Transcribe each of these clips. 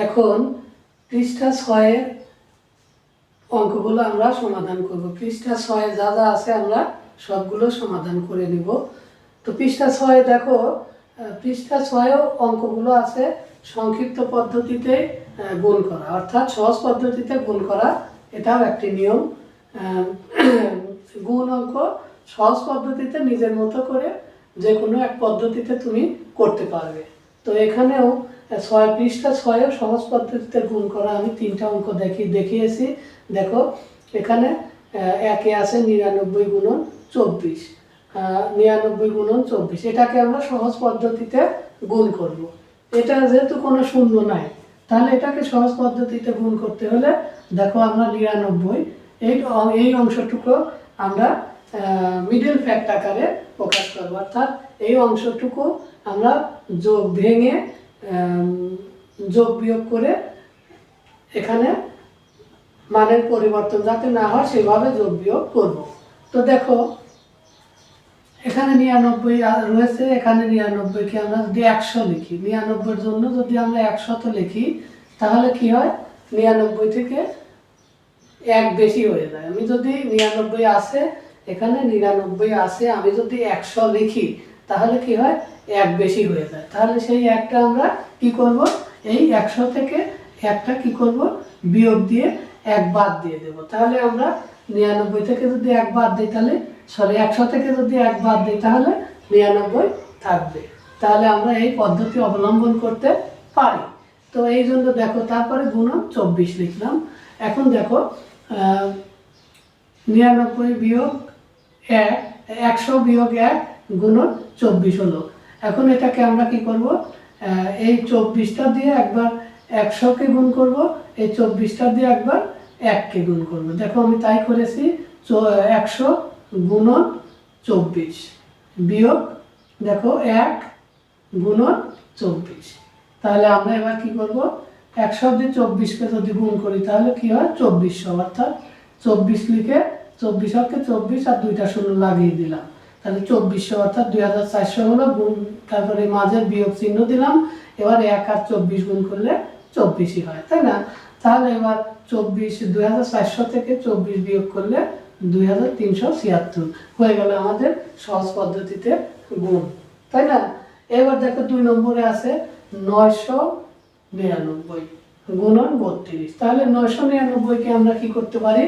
এখন পৃষ্ঠা 6 এর অঙ্কগুলো আমরা সমাধান করব। পৃষ্ঠা 6 যা যা আছে আমরা সবগুলো সমাধান করে নিব। তো পৃষ্ঠা 6 দেখো, পৃষ্ঠা 6 অঙ্কগুলো আছে সংক্ষিপ্ত পদ্ধতিতে গুণ করা, অর্থাৎ সহজ পদ্ধতিতে গুণ করা, এটাও একটি নিয়ম। গুণ অঙ্ক সহজ পদ্ধতিতে নিজের মতো করে যে কোনো এক পদ্ধতিতে তুমি করতে পারবে। তো এখানেও পৃষ্ঠা 6 সহজ পদ্ধতিতে গুণ করা আমি 3টা অঙ্ক দেখিয়েছি। দেখো এখানে একে আছে 99 গুণন 24, 99 গুণন 24, এটাকে আমরা সহজ পদ্ধতিতে গুণ করব। এটা যেহেতু কোনো শূন্য নাই, তাহলে এটাকে সহজ পদ্ধতিতে গুণ করতে হলে দেখো আমরা 99 এই অংশটুকু আমরা মিডল ফ্যাক্ট আকারে প্রকাশ করব, অর্থাৎ এই অংশটুকু আমরা যোগ ভেঙে যোগ বিয়োগ করে এখানে মানের পরিবর্তন যাতে না হয় সেভাবে যোগ বিয়োগ করব। তো দেখো এখানে 99 রয়েছে, এখানে 99কে আমরা যদি 100 লিখি, 99 এর জন্য যদি আমরা 100 লিখি তাহলে কি হয়, 99 থেকে 1 বেশি হয়ে যায়। আমি যদি 99 আছে, এখানে 99 আছে, আমি যদি 100 লিখি তাহলে কি হয়, 1 বেশি হয়ে যায়। তাহলে সেই একটা আমরা কি করব, এই 100 থেকে একটা কি করব, বিয়োগ দিয়ে 1 বাদ দিয়ে দেব। তাহলে আমরা 99 থেকে যদি 1 বাদ দিই তাহলে 100 থেকে যদি 1 বাদ দিই তাহলে 99 থাকবে। তাহলে আমরা এই পদ্ধতি অবলম্বন করতে পারি। তো এই জন্য দেখো তারপরে গুণন 24 লিখলাম। এখন দেখো 99 বিয়োগ 1, 100 বিয়োগ 1 গুণন 24 হলো। এখন এটাকে আমরা কি করব, এই 24টা দিয়ে একবার 100কে গুণ করব, এই 24টা দিয়ে একবার 1কে গুণ করব। দেখো আমি তাই করেছি, 100 গুণন 24 বিয়োগ দেখো 1 গুণন 24। তাহলে আমরা এবার কি করব, 100 দিয়ে 24কে যদি গুণ করি তাহলে কি হয়, 2400, অর্থাৎ 24 লিখে 24কে 24 আর 2টা শূন্য লাগিয়ে দিলাম, তাহলে 2400 অর্থাৎ 2400 হলো। গুণ তারপরে মাঝের বিয়োগ চিহ্ন দিলাম। এবার 1 আর 24 গুণ করলে 24ই হয়, তাই না? তাহলে এবার 2400 থেকে 24 বিয়োগ করলে 2376 হয়ে গেল আমাদের সহজ পদ্ধতিতে গুণ, তাই না? এবার দেখো 2 নম্বরে আছে 999 গুণন 32। তাহলে 999কে আমরা কি করতে পারি,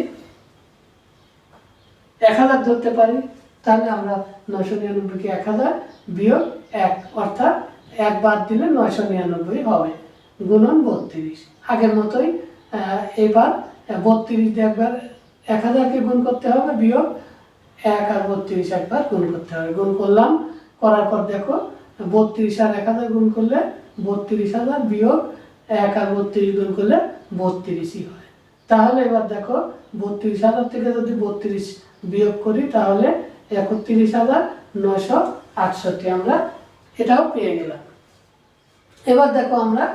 1000 ধরতে পারি। তাহলে আমরা 999কে 1000 বিয়োগ 1, অর্থাৎ 1 বাদ দিলে 999 হবে, গুণন 32 আগের মতোই। এবার 32 দিয়ে একবার 1000কে গুণ করতে হবে, বিয়োগ 1 আর 32 একবার গুণ করতে হবে। গুণ করলাম, করার পর দেখো 32 আর 1000 গুণ করলে 32000 বিয়োগ 1 আর 32 গুণ করলে 32ই হয়। তাহলে এবার দেখো 32000 থেকে যদি 32 বিয়োগ করি তাহলে 31968 আমরা এটাও পেয়ে গেলাম। এবার দেখো আমরা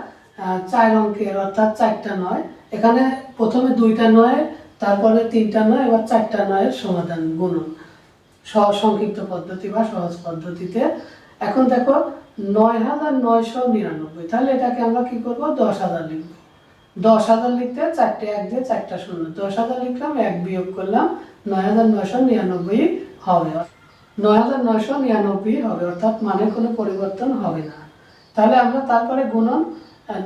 4 অঙ্কের অর্থাৎ 4টা 9, এখানে প্রথমে 2টা 9, তারপরে 3টা 9, এবার 4টা 9 সমাধান গুণন সংক্ষিপ্ত পদ্ধতি বা সহজ পদ্ধতিতে। এখন দেখো 9999, তাহলে এটাকে আমরা কি করব, 10000 লিখব। 10000 লিখতে 4টে 1 দিয়ে 4টা শূন্য, 10000 লিখলাম, 1 বিয়োগ করলাম, 9999 হবে, 9999 হবে, অর্থাৎ মানে কোনো পরিবর্তন হবে না। তাহলে আমরা তারপরে গুণন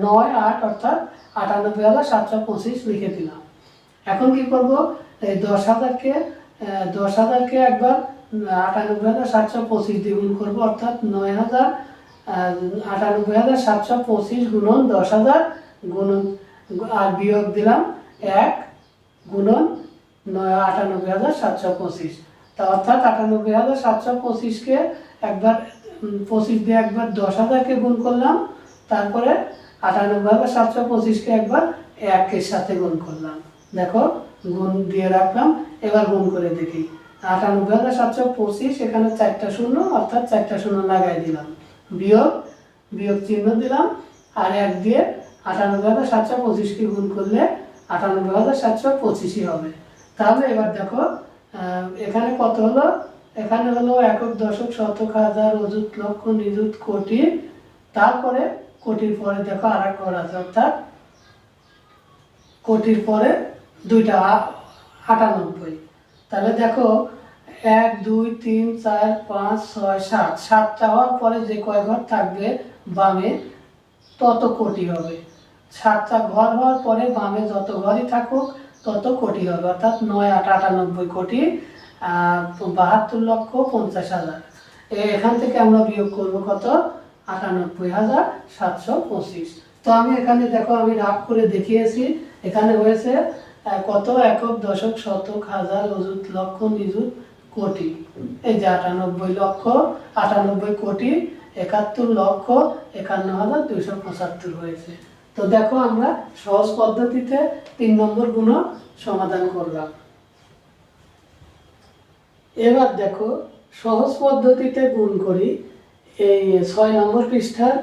9 8 অর্থাৎ 98725 লিখে দিলাম। এখন কি করব, এই 10000কে একবার 98725 দিয়ে গুণ করব, অর্থাৎ 98725 গুণন 10000 গুণন আর বিয়োগ দিলাম 1 গুণন 98725। তা অর্থাৎ 98725কে একবার 25 দিয়ে একবার 10000কে গুণ করলাম, তারপরে 98725কে একবার 1 এর সাথে গুণ করলাম। দেখো গুণ দিয়ে রাখলাম, এবার গুণ করে দেখি। 98725 এখানে 4টা শূন্য, অর্থাৎ 4টা শূন্য লাগাই দিলাম, বিয়োগ চিহ্ন দিলাম, আর 1 দিয়ে 98725কে গুণ করলে 98725ই হবে। তাহলে এবার দেখো এখানে কত হলো, এখানে হলো একক, দশক, শতক, হাজার, অযুত, লক্ষ, নিযুত, কোটি, তারপরে কোটির পরে দেখো আর এক ঘর আছে, অর্থাৎ কোটির পরে দুইটা 98। তাহলে দেখো 1 2 3 4 5 6 7, 7টা হওয়ার পরে যে কয় ঘর থাকবে বামে তত কোটি হবে। 7টা ঘর হওয়ার পরে বামে যত ঘরই থাকুক তত কোটি হবে, অর্থাৎ 9 8 98 কোটি 72,50,000। এখান থেকে আমরা বিয়োগ করব কত? 98,725। তো আমি এখানে দেখো আমি রাফ করে দেখিয়েছি। এখানে হয়েছে কত? একক, দশক, শতক, হাজার, অযুত, লক্ষ, নিযুত, কোটি। এই যে 98,98,71,51,5275 হয়েছে। তো দেখো আমরা সহজ পদ্ধতিতে 3 নম্বর গুণ সমাধান করলাম। এবার দেখো সহজ পদ্ধতিতে গুণ করি। এই 6 নম্বর পৃষ্ঠার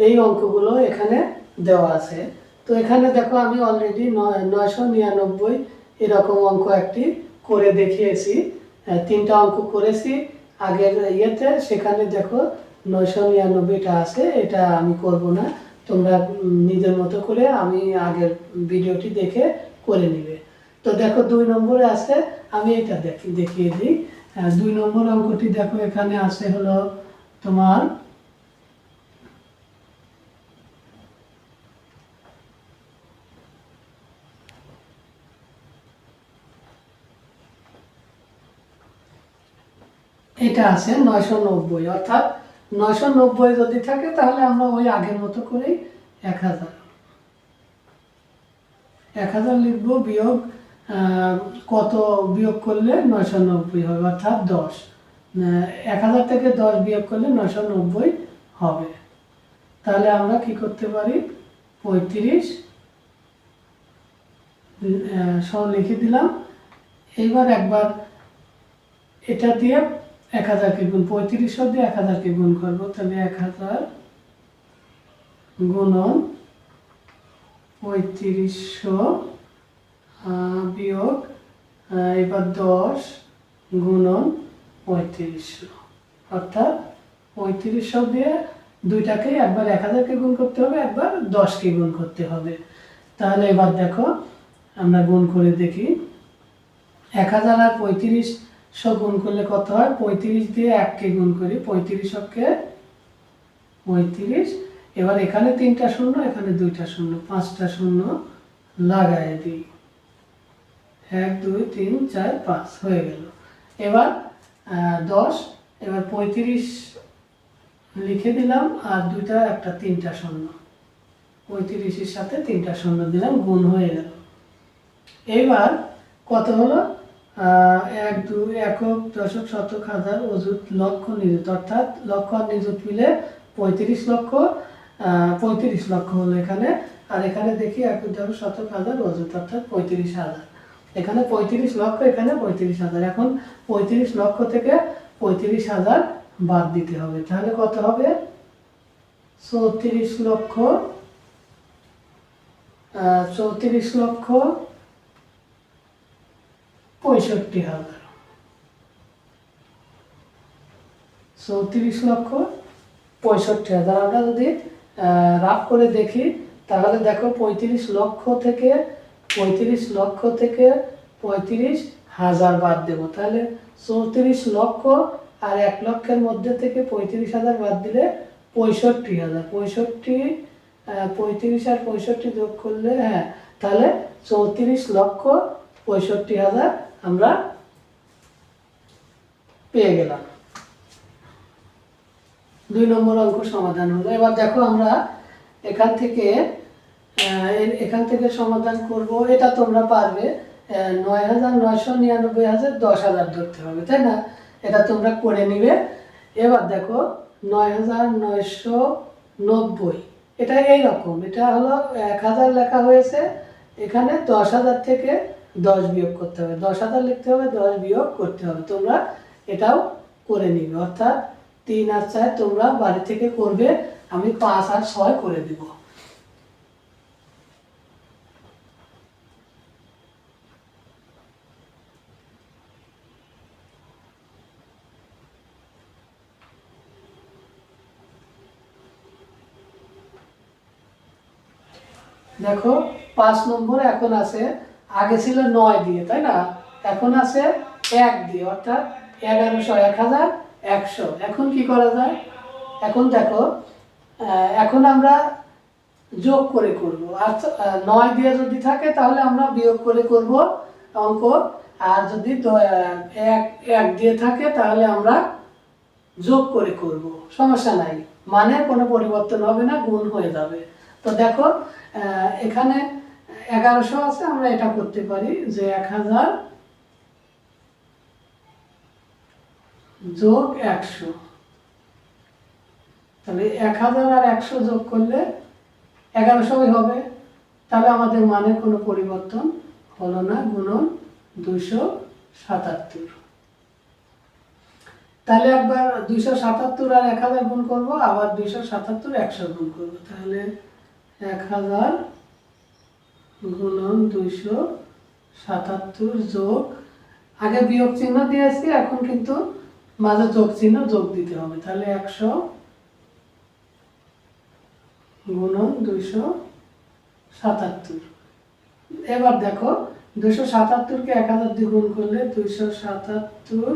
এই অঙ্কগুলো এখানে দেওয়া আছে। তো এখানে দেখো আমি অলরেডি 999 এরকম অঙ্ক একটি করে দেখিয়েছি। 3টা অঙ্ক করেছি আগের ইয়েতে, সেখানে দেখো 999টা আছে। এটা আমি করব না, তোমরা নিজের মতো করে আমি আগের ভিডিওটি দেখে করে নিবে। তো দেখো 2 নম্বরে আছে, আমি এটা দেখিয়ে দিই। 2 নম্বর অঙ্কটি দেখো এখানে আছে হলো তোমার এটা আছে 990, অর্থাৎ 990 যদি থাকে তাহলে আমরা ওই আগের মতো করেই 1000 লিখবো। বিয়োগ কত বিয়োগ করলে 990 হবে, অর্থাৎ 10। 1000 থেকে 10 বিয়োগ করলে 990 হবে। তাহলে আমরা কি করতে পারি? 35 লিখে দিলাম। এইবার একবার এটা দিয়ে 1000কে গুণ, 3500 দিয়ে 1000কে গুণ করবো। তাহলে 1000 গুণন 3500 বিয়োগ এবার 10 গুণন 3500, অর্থাৎ 3500 দিয়ে দুইটাকে একবার 1000কে গুণ করতে হবে, একবার 10কে গুণ করতে হবে। তাহলে এবার দেখো আমরা গুণ করে দেখি। 1000 আর 3500 গুণ করলে কত হয়? 35 দিয়ে 1কে গুণ করি, 35কে 35। এবার এখানে 3টা শূন্য, এখানে 2টা শূন্য, 5টা শূন্য লাগাই দিই। 1 2 3 4 5 হয়ে গেল। এবার 10, এবার 35 লিখে দিলাম আর দুইটা একটা 3টা শূন্য, 35-এর সাথে 3টা শূন্য দিলাম, গুণ হয়ে গেল। এবার কত হলো? 1 2 একক, দশক, শতক, হাজার, অযুত, লক্ষ, নিযুত, অর্থাৎ লক্ষ আর নিযুত মিলে 35 লক্ষ। 35 লক্ষ হলো এখানে। আর এখানে দেখি একক, দশক, শতক, হাজার, অযুত, অর্থাৎ 35,000। এখানে 35 লক্ষ, এখানে 35,000। এখন 35 লক্ষ থেকে 35,000 বাদ দিতে হবে। তাহলে কত হবে? 34 লক্ষ 65,000। 34,65,000 আমরা যদি রাফ করে দেখি তাহলে দেখো 35 লক্ষ থেকে 35,000 বাদ দেব। তাহলে 34 লক্ষ আর 1 লক্ষের মধ্যে থেকে 35,000 বাদ দিলে 65,000। 35 আর 65 যোগ করলে তাহলে 34,65,000 আমরা পেয়ে গেলাম। 2 নম্বর অঙ্ক সমাধান হলো। এবার দেখো আমরা এখান থেকে সমাধান করব। এটা তোমরা পারবে। 9,999,000 10,000 ধরতে হবে, তাই না? এটা তোমরা করে নিবে। এবার দেখো 9,990, এটা এইরকম। এটা হলো 1000 লেখা হয়েছে, এখানে 10,000 থেকে 10 বিয়োগ করতে হবে। 10,000 লিখতে হবে, 10 বিয়োগ করতে হবে। তোমরা এটাও করে নিবে, অর্থাৎ 3 আর 4 তোমরা বাড়ি থেকে করবে। আমি 5 আর 6 করে দিব। দেখো 5 নম্বর এখন আছে, আগে ছিল 9 দিয়ে, তাই না? এখন আছে 1 দিয়ে, অর্থাৎ 1100, 1100। এখন কি করা যায়? এখন দেখো, এখন আমরা যোগ করে করব। আর 9 দিয়ে যদি থাকে তাহলে আমরা বিয়োগ করে করব অঙ্ক, আর যদি 1 দিয়ে থাকে তাহলে আমরা যোগ করে করব, সমস্যা নাই, মানে কোনো পরিবর্তন হবে না, গুণ হয়ে যাবে। তো দেখো এখানে 1100 আছে, আমরা এটা করতে পারি যে 1000 যোগ 100, তাহলে 1000 আর 100 যোগ করলে 1100 হবে। তাহলে আমাদের মানে কোনো পরিবর্তন হলো না, গুণন 277। তাহলে একবার 277 আর 1000 গুণ করব, আবার 277 100 গুণ করব, তাহলে 1000 গুণন 277 যোগ, আগে বিয়োগ চিহ্ন দিয়েছি, এখন কিন্তু মাঝে যোগ চিহ্ন যোগ দিতে হবে, তাহলে 100 গুণন 277। এবার দেখো 277কে 1000 দিয়ে গুণ করলে 277,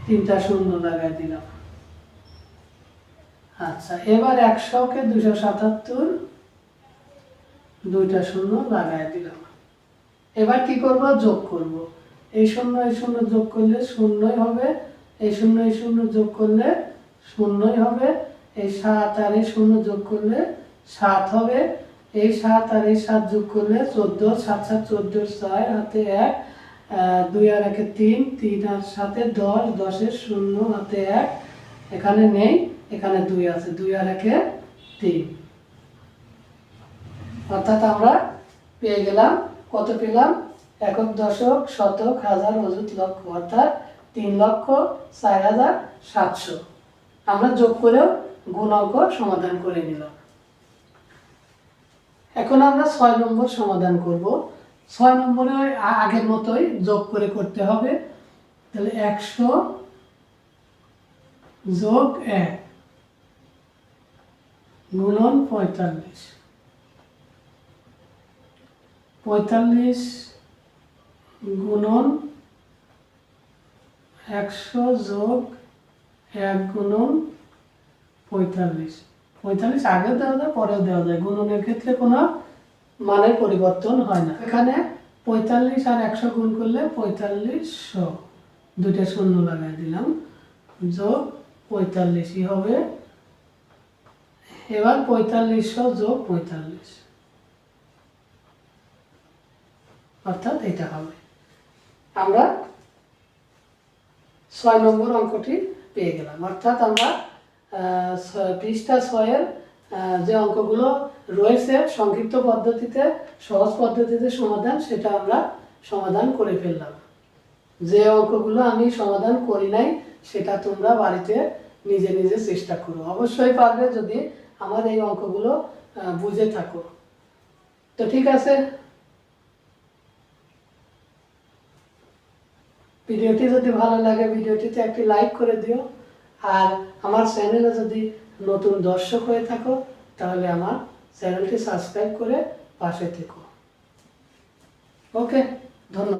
3টা শূন্য লাগাই দিলাম। আচ্ছা, এবার 100কে 277, 2টা শূন্য লাগাই দিলাম। এবার কি করব? যোগ করব। এই শূন্য যোগ করলে শূন্যই হবে, এই শূন্য যোগ করলে শূন্যই হবে, এই 7 আর এই 0 যোগ করলে 7 হবে, এই 7 আর এই 7 যোগ করলে 14, 7 7 14, 6 হাতে 1, 2 আর 1 3, 3 আর 7 10, 10 এর 0 হাতে 1, এখানে নেই, এখানে 2 আছে, 2 আর 1 3, অর্থাৎ আমরা পেয়ে গেলাম, কত পেলাম? একক, দশক, শতক, হাজার, অযুত, লক্ষ, অর্থাৎ 3,04,700। আমরা যোগ করেও গুণ অঙ্ক সমাধান করে নিলাম। এখন আমরা 6 নম্বর সমাধান করব। 6 নম্বরে আগের মতোই যোগ করে করতে হবে। তাহলে 100 যোগ 1 গুণন 45, 45 গুণন 100 যোগ 1 গুণন 45, 45 আগেও দেওয়া যায়, পরেও দেওয়া যায়, গুণনের ক্ষেত্রে কোনো মানের পরিবর্তন হয় না। এখানে 45 আর 100 গুণ করলে 4500, 2টা শূন্য লাগাই দিলাম, যোগ 45ই হবে। এবার 4500 যোগ 45, অর্থাৎ এটা হবে। আমরা 6 নম্বর অঙ্কটি পেয়ে গেলাম, অর্থাৎ আমরা পৃষ্ঠা 6-এর যে অঙ্কগুলো রয়েছে সংক্ষিপ্ত পদ্ধতিতে, সহজ পদ্ধতিতে সমাধান, সেটা আমরা সমাধান করে ফেললাম। যে অঙ্কগুলো আমি সমাধান করি নাই সেটা তোমরা বাড়িতে নিজে নিজে চেষ্টা করো, অবশ্যই পারবে যদি আমার এই অঙ্কগুলো বুঝে থাকো। তো ঠিক আছে, ভিডিওটি যদি ভালো লাগে ভিডিওটিতে একটি লাইক করে দিও, আর আমার চ্যানেলে যদি নতুন দর্শক হয়ে থাকো তাহলে আমার চ্যানেলটি সাবস্ক্রাইব করে পাশে থেকো। ওকে, ধন্যবাদ।